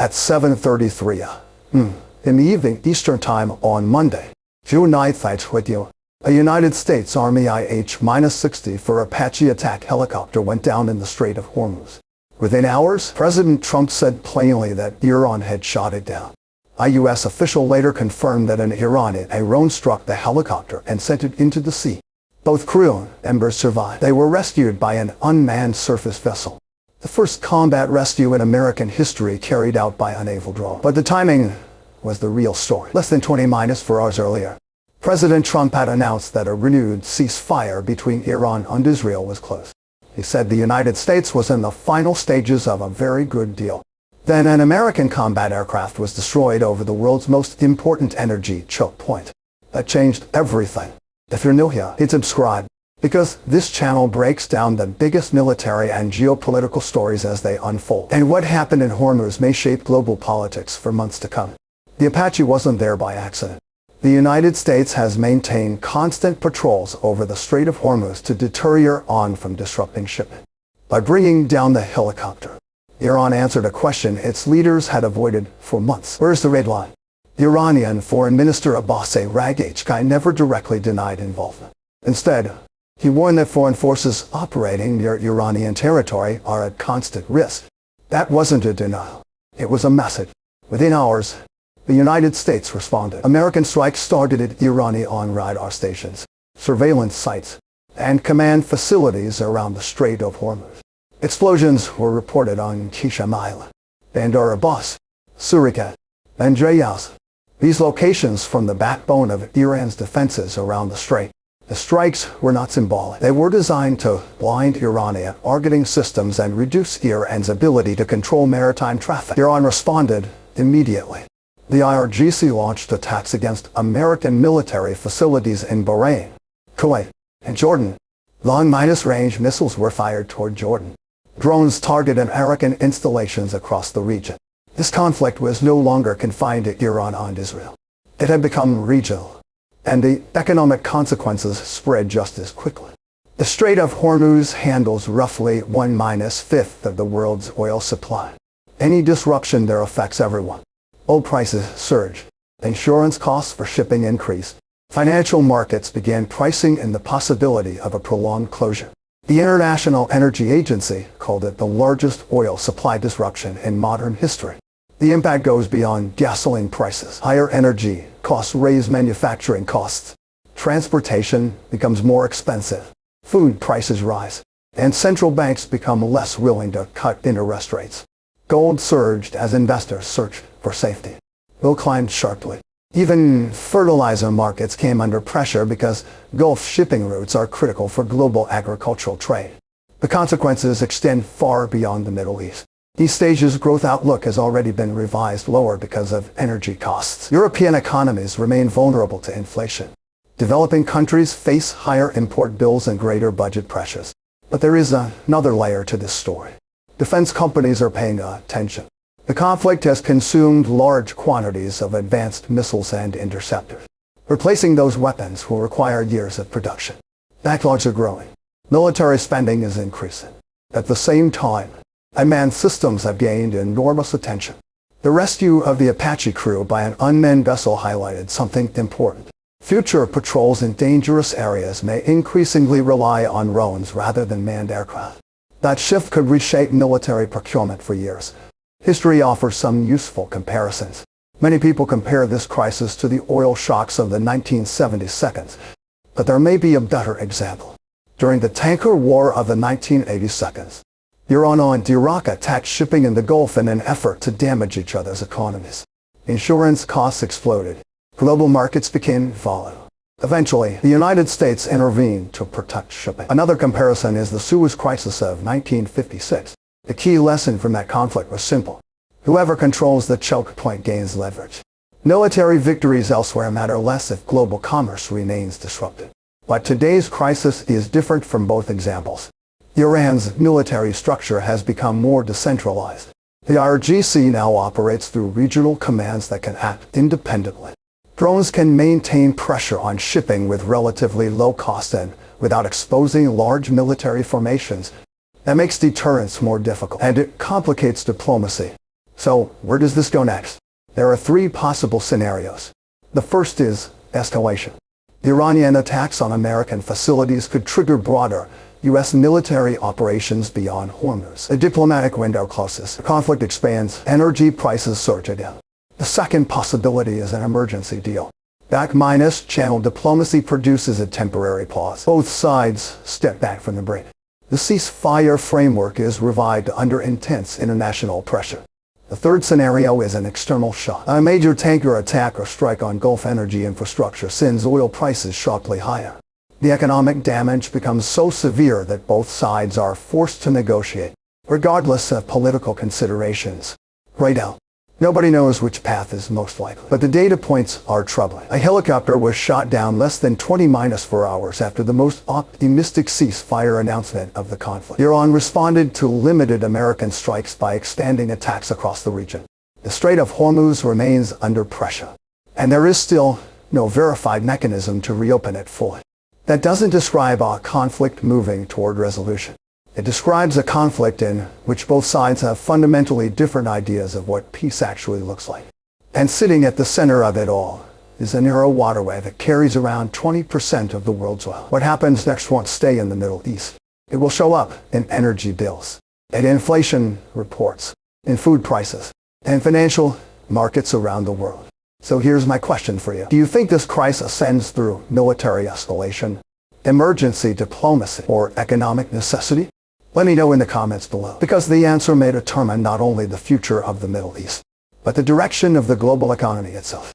at 7:33 in the evening Eastern Time on Monday, June 9th, I tweet you. A United States Army IH-60 for Apache attack helicopter went down in the Strait of Hormuz. Within hours, President Trump said plainly that Iran had shot it down. A U.S. official later confirmed that an Iranian drone struck the helicopter and sent it into the sea. Both crew and members survived. They were rescued by an unmanned surface vessel. The first combat rescue in American history carried out by a naval drone. But the timing was the real story. Less than 24 hours earlier, President Trump had announced that a renewed ceasefire between Iran and Israel was close. He said the United States was in the final stages of a very good deal. Then an American combat aircraft was destroyed over the world's most important energy choke point. That changed everything. If you're new here, hit subscribe, because this channel breaks down the biggest military and geopolitical stories as they unfold. And what happened in Hormuz may shape global politics for months to come. The Apache wasn't there by accident. The United States has maintained constant patrols over the Strait of Hormuz to deter Iran from disrupting shipment. By bringing down the helicopter, Iran answered a question its leaders had avoided for months. Where's the red line? The Iranian Foreign Minister Apache never directly denied involvement. Instead, he warned that foreign forces operating near Iranian territory are at constant risk. That wasn't a denial. It was a message. Within hours, the United States responded. American strikes started at Iranian radar stations, surveillance sites, and command facilities around the Strait of Hormuz. Explosions were reported on Qisham Island, Bandar Abbas, Surikat, and Jayaz. These locations form the backbone of Iran's defenses around the strait. The strikes were not symbolic. They were designed to blind Iranian targeting systems and reduce Iran's ability to control maritime traffic. Iran responded immediately. The IRGC launched attacks against American military facilities in Bahrain, Kuwait, and Jordan. Long-range missiles were fired toward Jordan. Drones targeted American installations across the region. This conflict was no longer confined to Iran and Israel. It had become regional, and the economic consequences spread just as quickly. The Strait of Hormuz handles roughly 1/5 of the world's oil supply. Any disruption there affects everyone. Oil prices surged. Insurance costs for shipping increased. Financial markets began pricing in the possibility of a prolonged closure. The International Energy Agency called it the largest oil supply disruption in modern history. The impact goes beyond gasoline prices. Higher energy costs raise manufacturing costs. Transportation becomes more expensive. Food prices rise. And central banks become less willing to cut interest rates. Gold surged as investors searched for safety. Oil climbed sharply. Even fertilizer markets came under pressure because Gulf shipping routes are critical for global agricultural trade. The consequences extend far beyond the Middle East. East Asia's growth outlook has already been revised lower because of energy costs. European economies remain vulnerable to inflation. Developing countries face higher import bills and greater budget pressures. But there is another layer to this story. Defense companies are paying attention. The conflict has consumed large quantities of advanced missiles and interceptors. Replacing those weapons will require years of production. Backlogs are growing. Military spending is increasing. At the same time, unmanned systems have gained enormous attention. The rescue of the Apache crew by an unmanned vessel highlighted something important. Future patrols in dangerous areas may increasingly rely on drones rather than manned aircraft. That shift could reshape military procurement for years. History offers some useful comparisons. Many people compare this crisis to the oil shocks of the 1972, but there may be a better example. During the tanker war of the 1982, Iran and Iraq attacked shipping in the Gulf in an effort to damage each other's economies. Insurance costs exploded. Global markets became volatile. Eventually, the United States intervened to protect shipping. Another comparison is the Suez Crisis of 1956. The key lesson from that conflict was simple. Whoever controls the choke point gains leverage. Military victories elsewhere matter less if global commerce remains disrupted. But today's crisis is different from both examples. Iran's military structure has become more decentralized. The IRGC now operates through regional commands that can act independently. Drones can maintain pressure on shipping with relatively low cost and without exposing large military formations. That makes deterrence more difficult, and it complicates diplomacy. So, where does this go next? There are three possible scenarios. The first is escalation. The Iranian attacks on American facilities could trigger broader U.S. military operations beyond Hormuz. The diplomatic window closes. The conflict expands. Energy prices surge again. The second possibility is an emergency deal. Back-channel diplomacy produces a temporary pause. Both sides step back from the brink. The ceasefire framework is revived under intense international pressure. The third scenario is an external shock. A major tanker attack or strike on Gulf energy infrastructure sends oil prices sharply higher. The economic damage becomes so severe that both sides are forced to negotiate, regardless of political considerations. Right now, nobody knows which path is most likely, but the data points are troubling. A helicopter was shot down less than 20-4 hours after the most optimistic ceasefire announcement of the conflict. Iran responded to limited American strikes by expanding attacks across the region. The Strait of Hormuz remains under pressure, and there is still no verified mechanism to reopen it fully. That doesn't describe a conflict moving toward resolution. It describes a conflict in which both sides have fundamentally different ideas of what peace actually looks like. And sitting at the center of it all is a narrow waterway that carries around 20% of the world's oil. What happens next won't stay in the Middle East. It will show up in energy bills, in inflation reports, in food prices, and financial markets around the world. So here's my question for you. Do you think this crisis ends through military escalation, emergency diplomacy, or economic necessity? Let me know in the comments below, because the answer may determine not only the future of the Middle East, but the direction of the global economy itself.